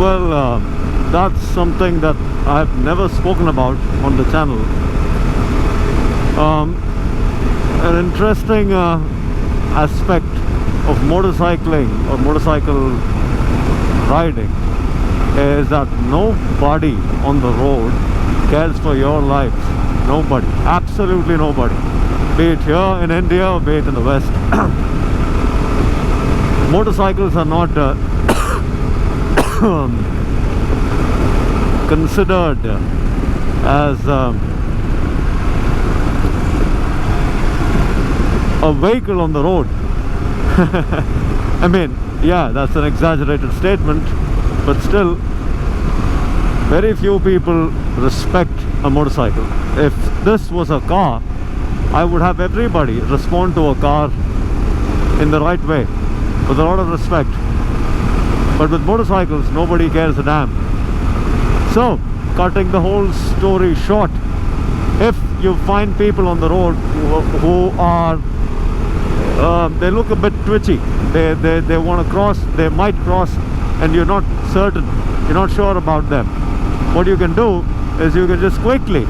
Well, that's something that I've never spoken about on the channel. An interesting aspect of motorcycling or motorcycle riding is that nobody on the road cares for your life. Nobody, absolutely nobody, be it here in India or be it in the West. Motorcycles are not considered as a vehicle on the road. I mean, yeah, that's an exaggerated statement, but still, very few people respect a motorcycle. If this was a car, I would have everybody respond to a car in the right way, with a lot of respect. But with motorcycles, nobody cares a damn. So, cutting the whole story short, if you find people on the road who are they look a bit twitchy, they want to cross, they might cross, and you're not certain, you're not sure about them, what you can do is you can just quickly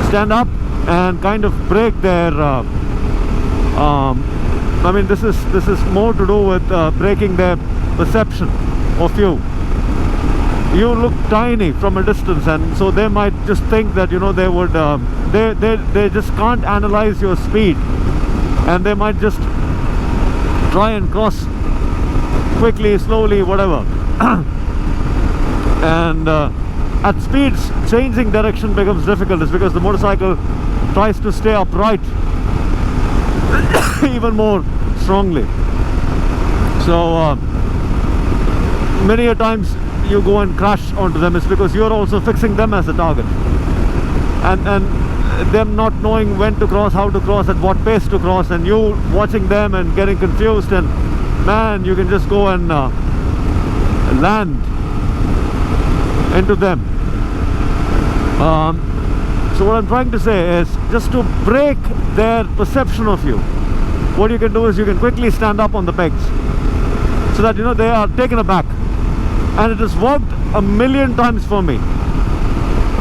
stand up and kind of break their I mean, this is more to do with breaking their perception of you. You look tiny from a distance, and so they might just think that, you know, they would they just can't analyze your speed, and they might just try and cross quickly, slowly, whatever. And at speeds, changing direction becomes difficult. It's because the motorcycle tries to stay upright even more strongly. So many a times you go and crash onto them. It's because you're also fixing them as a target, and them not knowing when to cross, how to cross, at what pace to cross, and you watching them and getting confused, and man, you can just go and land into them. So what I'm trying to say is, just to break their perception of you, what you can do is you can quickly stand up on the pegs, so that, you know, they are taken aback. And it has worked a million times for me.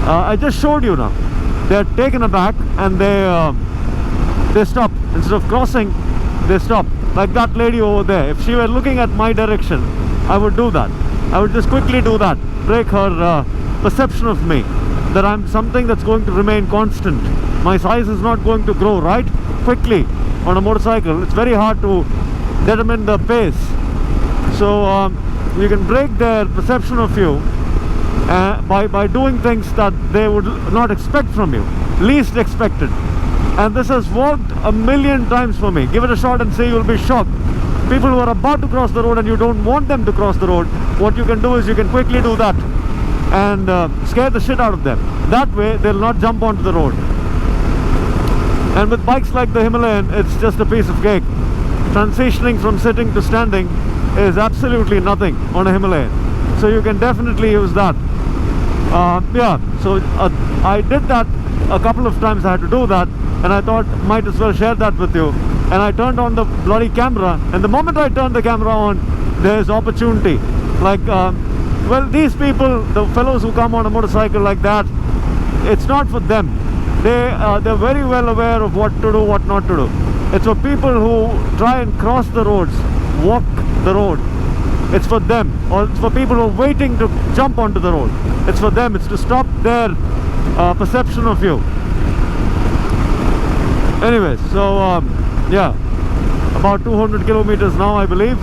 I just showed you now. They are taken aback and they stop. Instead of crossing, they stop. Like that lady over there. If she were looking at my direction, I would do that. I would just quickly do that. Break her perception of me, that I'm something that's going to remain constant. My size is not going to grow, right? Quickly on a motorcycle, it's very hard to determine the pace. So you can break their perception of you by doing things that they would not expect from you, least expected. And this has worked a million times for me. Give it a shot and see, you'll be shocked. People who are about to cross the road and you don't want them to cross the road, what you can do is you can quickly do that and scare the shit out of them. That way they'll not jump onto the road. And with bikes like the Himalayan, it's just a piece of cake. Transitioning from sitting to standing is absolutely nothing on a Himalayan. So you can definitely use that. Yeah, so I did that a couple of times. I had to do that, and I thought might as well share that with you. And I turned on the bloody camera, and the moment I turned the camera on, there's opportunity. Like, well, these people, the fellows who come on a motorcycle like that, it's not for them. They're very well aware of what to do, what not to do. It's for people who try and cross the roads, walk the road. It's for them. Or it's for people who are waiting to jump onto the road. It's for them. It's to stop their perception of you. Anyways, so yeah, about 200 kilometers now, I believe.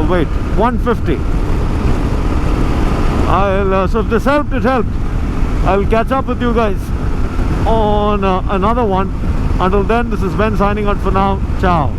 Wait, 150. So if this helped, it helped. I'll catch up with you guys on another one. Until then, this is Ben signing out for now. Ciao.